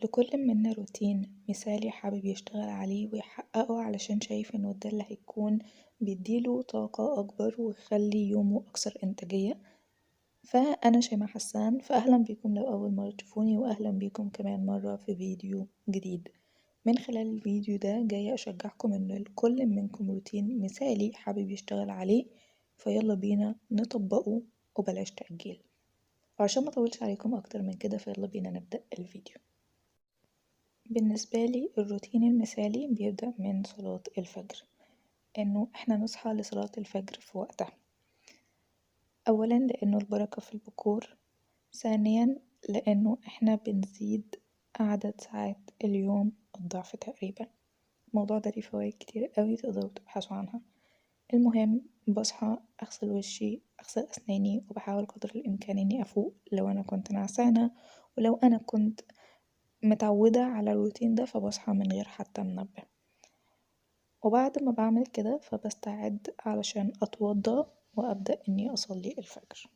لكل منا روتين مثالي حابب يشتغل عليه ويحققه علشان شايف انه ده اللي هيكون بيديله طاقة أكبر ويخلي يومه أكثر إنتاجية. فأنا شيماء حسان، فأهلا بيكم لو أول مرة تشوفوني، وأهلا بيكم كمان مرة في فيديو جديد. من خلال الفيديو ده جاية أشجعكم إن لكل منكم روتين مثالي حابب يشتغل عليه، فيلا بينا نطبقه وبلاش تأجيل. وعشان ما أطولش عليكم أكتر من كده فيلا بينا نبدأ الفيديو. بالنسبة لي الروتين المثالي بيبدأ من صلاة الفجر، إنه إحنا نصحى لصلاة الفجر في وقتها. أولا لأنه البركة في البكور، ثانيا لأنه إحنا بنزيد عدد ساعات اليوم الضعف تقريبا. الموضوع ده ليه فوايد كتير قوي تقدروا تبحثوا عنها. المهم بصحى أغسل وشي أغسل أسناني، وبحاول قدر الإمكان إني أفوق لو أنا كنت نعسانة، ولو أنا كنت متعودة على الروتين ده فبصحى من غير حتى منبه. وبعد ما بعمل كده فبستعد علشان أتوضى وأبدأ إني أصلي الفجر.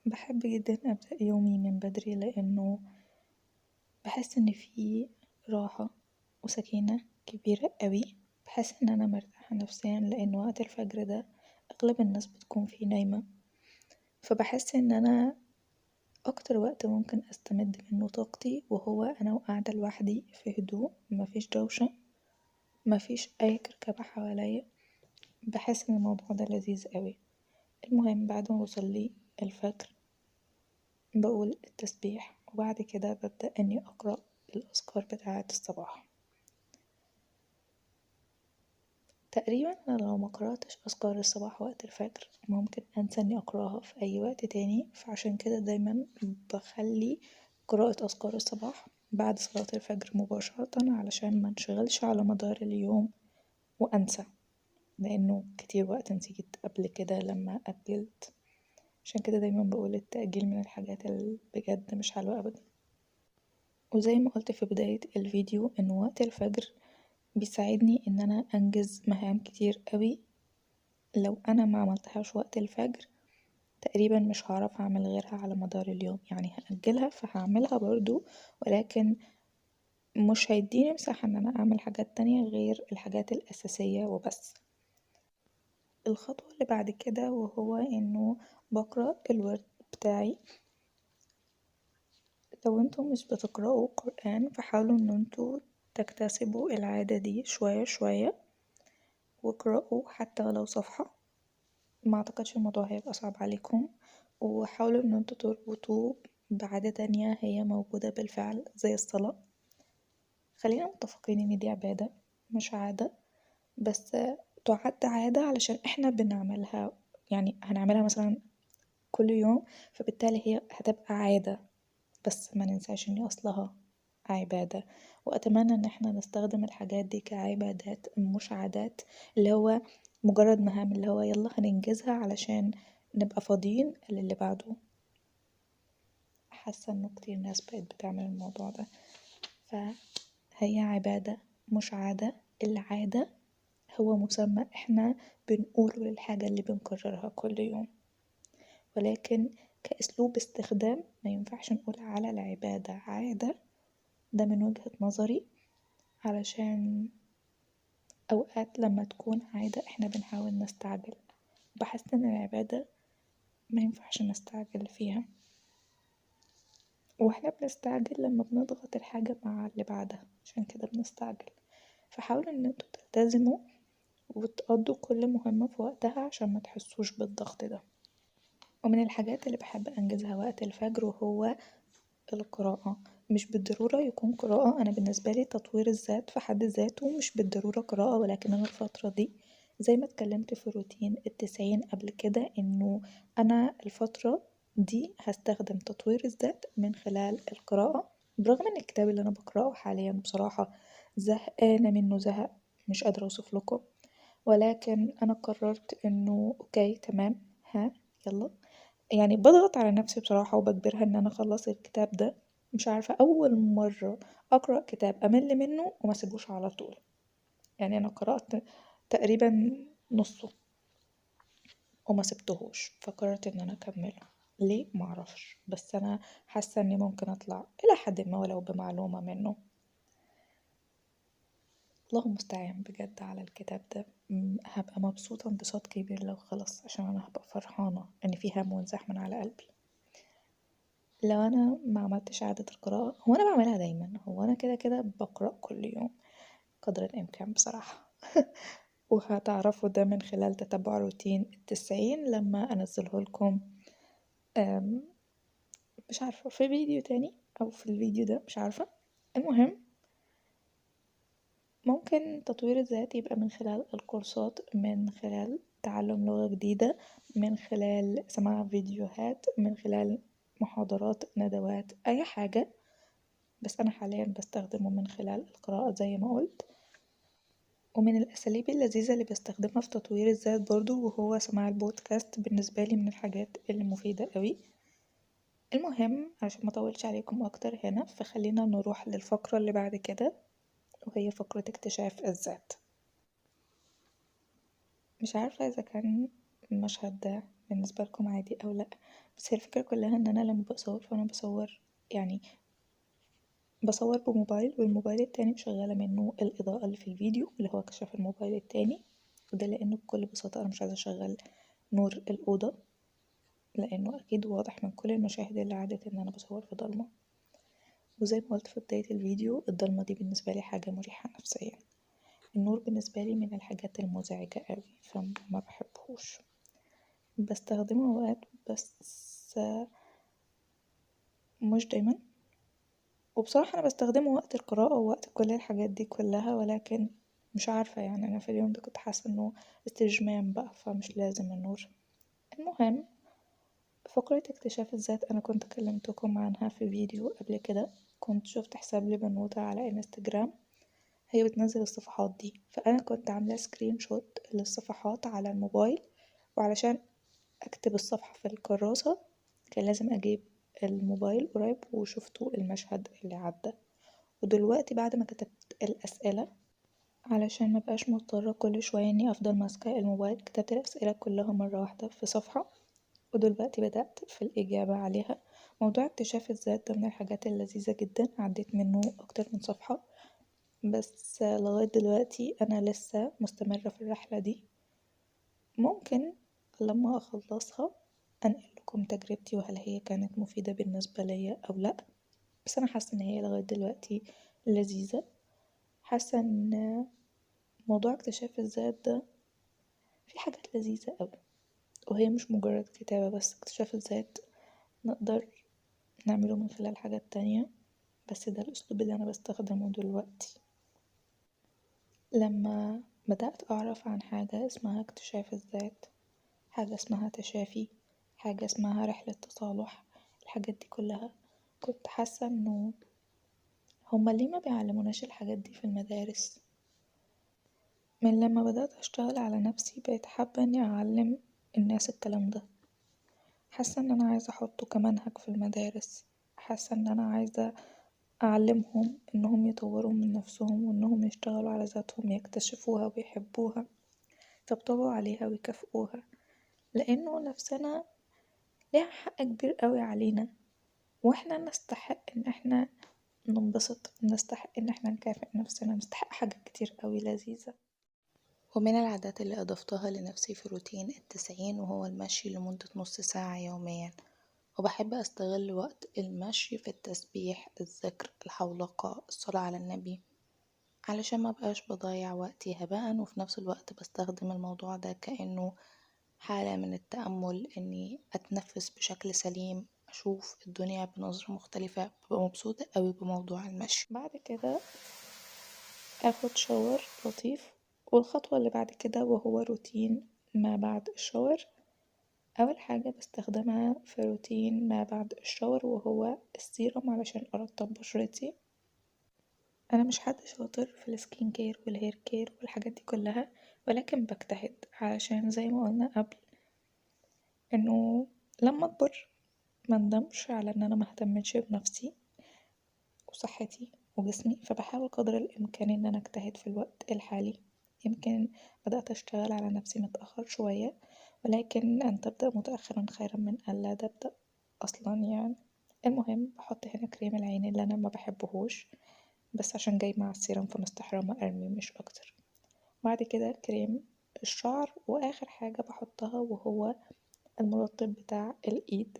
بحب جدا أبدأ يومي من بدري لأنه بحس إن فيه راحة وسكينة كبيرة قوي. بحس إن أنا مرتاحة نفسيا لأن وقت الفجر ده أغلب الناس بتكون فيه نايمة، فبحس إن أنا أكتر وقت ممكن أستمد منه طاقتي وهو أنا وقاعدة لوحدي في هدوء، مفيش دوشة مفيش أي كركبة حواليا. بحس إن الموضوع ده لذيذ قوي. المهم بعد ما بصلي الفجر بقول التسبيح، وبعد كده ببدأ إني أقرأ الأذكار بتاعة الصباح. تقريبا أنا لو مقرأتش أذكار الصباح وقت الفجر ممكن أنسى إني أقرأها في أي وقت تاني، فعشان كده دايما بخلي قراءة أذكار الصباح بعد صلاة الفجر مباشرة علشان منشغلش على مدار اليوم وأنسى، لأنه كتير وقت نسيت قبل كده لما أجلت. عشان كده دايما بقول التأجيل من الحاجات اللي بجد مش حلوة أبدا. وزي ما قلت في بداية الفيديو إن وقت الفجر بيساعدني إن أنا أنجز مهام كتير قوي. لو أنا ما عملتهاش وقت الفجر تقريبا مش هعرف أعمل غيرها على مدار اليوم، يعني هأجلها فهعملها برضو، ولكن مش هيديني مساحة إن أنا أعمل حاجات تانية غير الحاجات الأساسية وبس. الخطوة اللي بعد كده وهو إنه بقرأ الورد بتاعي. لو انتوا مش بتقرأوا قرآن فحاولوا ان انتوا تكتسبوا العادة دي شوية شوية، واقرأوا حتى ولو صفحة. ما اعتقدش الموضوع هيبقى صعب عليكم، وحاولوا ان انتوا تربطوه بعادة تانية هي موجودة بالفعل زي الصلاة. خلينا متفقين ان دي عبادة مش عادة، بس تعد عادة علشان احنا بنعملها، يعني هنعملها مثلا كل يوم، فبالتالي هي هتبقى عادة. بس ما ننساش ان اصلها عبادة، واتمنى ان احنا نستخدم الحاجات دي كعبادات مش عادات، اللي هو مجرد مهام اللي هو يلا هننجزها علشان نبقى فاضيين للي بعده. حاسة انه كتير ناس بقت بتعمل الموضوع ده، فهي عبادة مش عادة. العادة هو مسمى احنا بنقوله للحاجة اللي بنكررها كل يوم، ولكن كأسلوب استخدام ما ينفعش نقول على العبادة عادة. ده من وجهة نظري، علشان أوقات لما تكون عادة احنا بنحاول نستعجل. بحس ان العبادة ما ينفعش نستعجل فيها، واحنا بنستعجل لما بنضغط الحاجة مع اللي بعدها، عشان كده بنستعجل. فحاولوا ان انتوا تلتزموا وتقضوا كل مهمة في وقتها عشان ما تحسوش بالضغط ده. ومن الحاجات اللي بحب أنجزها وقت الفجر وهو القراءة. مش بالضرورة يكون قراءة، أنا بالنسبة لي تطوير الذات في حد ذاته مش بالضرورة قراءة، ولكن أنا الفترة دي زي ما اتكلمت في روتين ال90 قبل كده إنه أنا الفترة دي هستخدم تطوير الذات من خلال القراءة. برغم إن الكتاب اللي أنا بقرأه حاليا بصراحة زهقانة منه زهق مش قادرة أوصف لكم، ولكن أنا قررت إنه أوكي تمام، ها يلا. يعني بضغط على نفسي بصراحة وبجبرها ان انا اخلص الكتاب ده. مش عارفة اول مرة اقرأ كتاب امل منه وما سيبوش على طول. يعني انا قرأت تقريبا نصه وما سبتهوش، فقررت ان انا اكمله. ليه معرفش، بس أنا حاسة إني ممكن أطلع إلى حد ما ولو بمعلومة منه. الله المستعان بجد على الكتاب ده. هبقى مبسوطة انبساط كبير لو خلص، عشان أنا هبقى فرحانة إن في هم وانزاح من على قلبي. لو أنا ما عملتش عادة القراءة، هو أنا بعملها دايما، هو أنا كده كده بقرأ كل يوم قدر الإمكان بصراحة. وهتعرفوا ده من خلال تتبع روتين 90 لما أنزله لكم. مش عارفة في فيديو تاني أو في الفيديو ده، مش عارفة. المهم، ممكن تطوير الذات يبقى من خلال الكورسات، من خلال تعلم لغة جديدة، من خلال سماع فيديوهات، من خلال محاضرات، ندوات، أي حاجة. بس أنا حاليا بستخدمه من خلال القراءة زي ما قلت. ومن الأساليب اللذيذة اللي بستخدمها في تطوير الذات برضو وهو سماع البودكاست، بالنسبة لي من الحاجات اللي مفيدة قوي. المهم، عشان ما اطولش عليكم اكتر هنا، فخلينا نروح للفقرة اللي بعد كده، وهي فقرة اكتشاف الذات. مش عارفة اذا كان المشهد ده بالنسبة لكم عادي او لا، بس هي الفكرة كلها ان انا لما بصور فانا بصور، يعني بصور بموبايل، والموبايل التاني مشغلة منه الإضاءة اللي في الفيديو اللي هو كشاف الموبايل التاني. وده لأنه بكل بساطة أنا مش عايزة أشغل نور الأوضة، لأنه أكيد واضح من كل المشاهد اللي عادت إن أنا بصور في ضلمة. وزي ما قلت في بداية الفيديو، الضلمة دي بالنسبة لي حاجة مريحة نفسيا. النور بالنسبة لي من الحاجات المزعجة قوي، فما بحبهوش. بستخدمه أوقات بس مش دايما. وبصراحة أنا بستخدمه وقت القراءة ووقت كل الحاجات دي كلها، ولكن مش عارفة، يعني أنا في اليوم ده كنت حاسة إنه استجمام بقى، فمش لازم النور. المهم، فقرة اكتشاف الذات أنا كنت كلمتكم عنها في فيديو قبل كده. كنت شفت حساب لبنوتة على انستجرام، هي بتنزل الصفحات دي، فأنا كنت عاملة سكرين شوت للصفحات على الموبايل. وعلشان أكتب الصفحة في الكراسة كان لازم أجيب الموبايل قريب، وشفتوا المشهد اللي عدى. ودلوقتي بعد ما كتبت الأسئلة، علشان مبقاش مضطرة كل شوية إني أفضل ماسكة الموبايل، كتبت الأسئلة كلها مرة واحدة في صفحة. ودلوقتي بدأت في الإجابة عليها. موضوع اكتشاف الذات ده من الحاجات اللذيذة جدا، عديت منه أكتر من صفحة، بس لغاية دلوقتي أنا لسه مستمرة في الرحلة دي. ممكن لما أخلصها أنقل لكم تجربتي، وهل هي كانت مفيدة بالنسبة ليا أو لأ. بس أنا حاسة إن هي لغاية دلوقتي لذيذة. حاسة إن موضوع اكتشاف الذات ده في حاجات لذيذة أوي، وهي مش مجرد كتابة بس. اكتشاف الذات نقدر نعمله من خلال حاجات تانية، بس ده الأسلوب اللي أنا بستخدمه دلوقتي. لما بدأت أعرف عن حاجة اسمها اكتشاف الذات، حاجة اسمها تشافي، حاجة اسمها رحلة تصالح، الحاجات دي كلها، كنت حاسة انه هما ليه ما بيعلموناش الحاجات دي في المدارس. من لما بدأت أشتغل على نفسي بقيت حابة اني أعلم الناس الكلام ده. حاسة ان انا عايزة احطه كمنهج في المدارس، حاسة ان انا عايزة أعلمهم إنهم يطوروا من نفسهم، وإنهم يشتغلوا على ذاتهم، يكتشفوها ويحبوها، يطبطبوا عليها ويكافئوها، لأنه نفسنا ليها حق كبير قوي علينا، واحنا نستحق ان احنا ننبسط، نستحق ان احنا نكافئ نفسنا، نستحق حاجات كتير قوي لذيذة. ومن العادات اللي أضفتها لنفسي في روتين 90 وهو المشي لمدة نص ساعة يوميا. وبحب أستغل وقت المشي في التسبيح، الذكر، الحولقة، الصلاة على النبي، علشان ما بقاش بضيع وقتي هباء. وفي نفس الوقت بستخدم الموضوع ده كأنه حالة من التأمل، إني أتنفس بشكل سليم، أشوف الدنيا بنظرة مختلفة. ببقى مبسوطة قوي بموضوع المشي. بعد كده أخد شاور لطيف، والخطوة اللي بعد كده وهو روتين ما بعد الشاور. أول حاجة بستخدمها في روتين ما بعد الشاور وهو السيرم علشان أرطب بشرتي. أنا مش حد شاطر في السكين كير والهير كير والحاجات دي كلها، ولكن بجتهد علشان زي ما قلنا قبل، انه لما اكبر مندمش على ان انا مهتمتش بنفسي وصحتي وجسمي. فبحاول قدر الامكان ان انا اجتهد في الوقت الحالي. يمكن بدأت اشتغل على نفسي متأخر شوية، ولكن ان تبدأ متأخرا خيرا من ألا تبدأ. اصلا يعني. المهم بحط هنا كريم العين اللي انا ما بحبهوش، بس عشان جاي مع السيرم فمستحرمة ارمي مش اكتر. بعد كده كريم الشعر، واخر حاجة بحطها وهو المرطب بتاع الايد.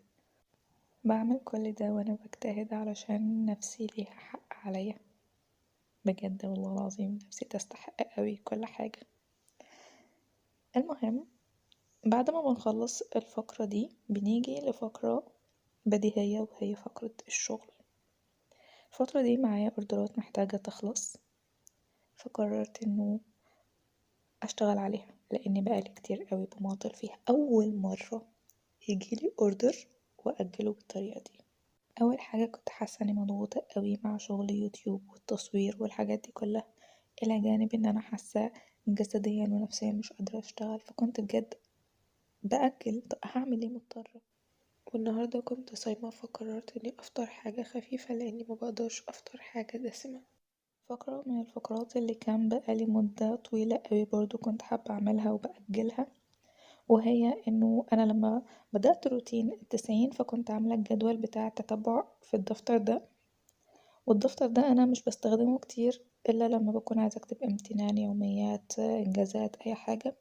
بعمل كل ده وانا بجتهد علشان نفسي ليها حق عليا، بجد والله العظيم نفسي تستحق قوي كل حاجة. المهم بعد ما بنخلص الفقرة دي بنيجي لفقرة بديهية، وهي فقرة الشغل. الفترة دي معايا اوردرات محتاجة تخلص، فقررت انه اشتغل عليها، لاني بقالي كتير قوي بماطل فيها. اول مرة يجيلي اوردر واجله بالطريقة دي. اول حاجة كنت حاسة اني مضغوطة قوي مع شغل يوتيوب والتصوير والحاجات دي كلها، الى جانب ان انا حاسة جسديا ونفسيا مش قادرة اشتغل، فكنت بجد بأجل. طب هعمل ايه؟ مضطرة. والنهاردة كنت صايمة، فقررت اني افطر حاجة خفيفة لاني ما بقدرش افطر حاجة دسمة. فقرة من الفقرات اللي كان بقالي مدة طويلة قوي برضو كنت حابة اعملها وبأجلها، وهي انه انا لما بدأت روتين التسعين فكنت عاملة الجدول بتاع التتبع في الدفتر ده، والدفتر ده انا مش بستخدمه كتير الا لما بكون عايزة اكتب امتنان، يوميات، انجازات، اي حاجة،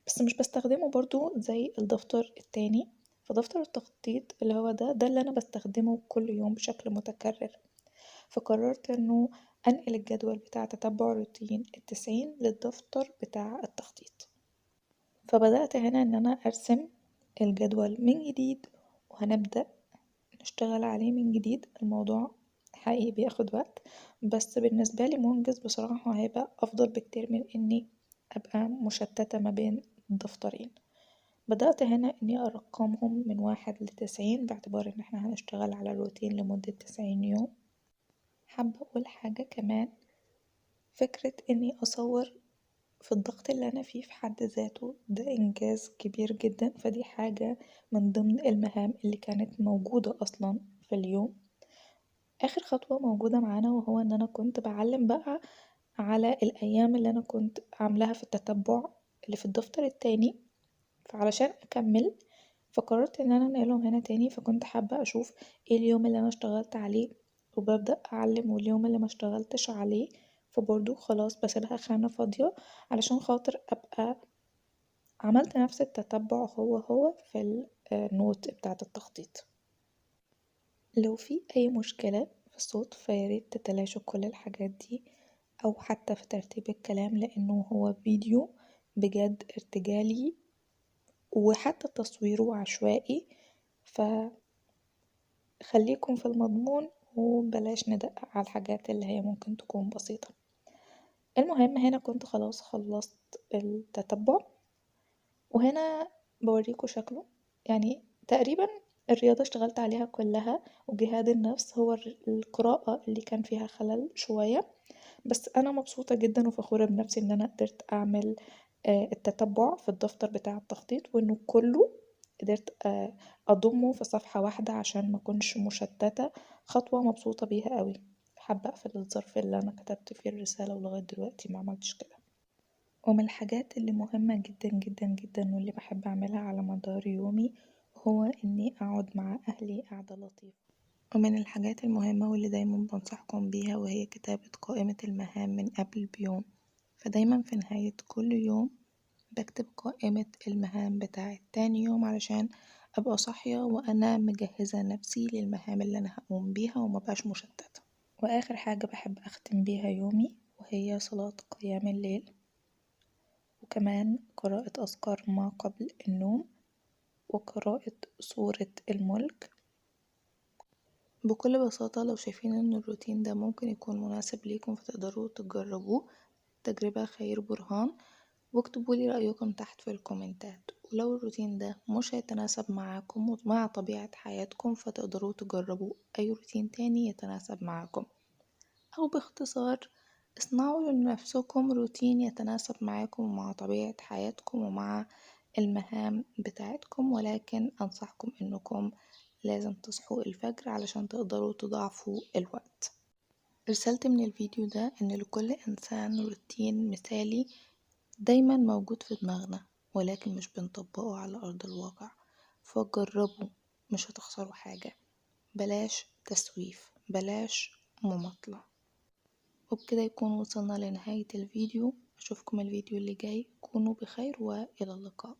بس مش بستخدمه برضو زي الدفتر التاني. فدفتر التخطيط اللي هو ده اللي انا بستخدمه كل يوم بشكل متكرر. فقررت انه انقل الجدول بتاع تتبع روتين التسعين للدفتر بتاع التخطيط. فبدأت هنا ان انا ارسم الجدول من جديد، وهنبدأ نشتغل عليه من جديد. الموضوع حقيقي بياخد وقت، بس بالنسبة لي منجز بصراحة، هيبقى افضل بكتير من اني ابقى مشتتة ما بين الدفترين. بدأت هنا اني ارقمهم من 1 ل90 باعتبار ان احنا هنشتغل على الروتين لمدة 90 يوم. حابة اقول حاجة كمان، فكرة اني اصور في الضغط اللي انا فيه في حد ذاته ده انجاز كبير جدا، فدي حاجة من ضمن المهام اللي كانت موجودة اصلا في اليوم. اخر خطوة موجودة معانا وهو ان انا كنت بعلم بقى على الايام اللي انا كنت عاملاها في التتبع اللي في الدفتر التاني. فعلشان اكمل فقررت ان انا انقلهم هنا تاني، فكنت حابة اشوف ايه اليوم اللي انا اشتغلت عليه وببدأ اعلم، واليوم اللي ما اشتغلتش عليه فبرضو خلاص بسيبها خانة فاضية علشان خاطر ابقى عملت نفس التتبع هو في النوت بتاعة التخطيط. لو في اي مشكلة في الصوت فياريت تتلاشوا كل الحاجات دي، او حتى في ترتيب الكلام، لانه هو فيديو بجد ارتجالي وحتى تصويره عشوائي، فخليكم في المضمون وبلاش ندقق على الحاجات اللي هي ممكن تكون بسيطة. المهم هنا كنت خلاص خلصت التتبع، وهنا بوريكم شكله. يعني تقريبا الرياضة اشتغلت عليها كلها، وجهاد النفس هو القراءة اللي كان فيها خلل شوية، بس أنا مبسوطة جدا وفخورة بنفسي إن أنا قدرت أعمل التتبع في الدفتر بتاع التخطيط، وإنه كله قدرت أضمه في صفحة واحدة عشان ما أكونش مشتتة. خطوة مبسوطة بيها قوي. حابة أقفل الظرف اللي أنا كتبت فيه الرسالة ولغاية دلوقتي ما عملتش كده. ومن الحاجات اللي مهمة جدا جدا جدا واللي بحب أعملها على مدار يومي هو إني أقعد مع أهلي قعدة لطيفة. ومن الحاجات المهمة واللي دايما بنصحكم بيها وهي كتابة قائمة المهام من قبل بيوم. فدايما في نهاية كل يوم بكتب قائمة المهام بتاعة تاني يوم علشان أبقى صاحية وأنا مجهزة نفسي للمهام اللي أنا هقوم بيها ومبقاش مشتتة. وآخر حاجة بحب أختم بيها يومي وهي صلاة قيام الليل، وكمان قراءة أذكار ما قبل النوم، وقراءة سورة الملك. بكل بساطة لو شايفين ان الروتين ده ممكن يكون مناسب ليكم فتقدروا تجربوه، تجربة خير برهان. واكتبولي رأيكم تحت في الكومنتات، ولو الروتين ده مش هيتناسب معاكم ومع طبيعة حياتكم فتقدروا تجربوا أي روتين تاني يتناسب معاكم، أو باختصار اصنعوا لنفسكم روتين يتناسب معاكم ومع طبيعة حياتكم ومع المهام بتاعتكم. ولكن أنصحكم إنكم لازم تصحوا الفجر علشان تقدروا تضاعفوا الوقت. رسالتي من الفيديو ده إن لكل إنسان روتين مثالي دايما موجود في دماغنا ولكن مش بنطبقه على أرض الواقع، فجربوا مش هتخسروا حاجة. بلاش تسويف، بلاش مماطلة. وبكده يكون وصلنا لنهاية الفيديو. أشوفكم الفيديو اللي جاي. كونوا بخير وإلى اللقاء.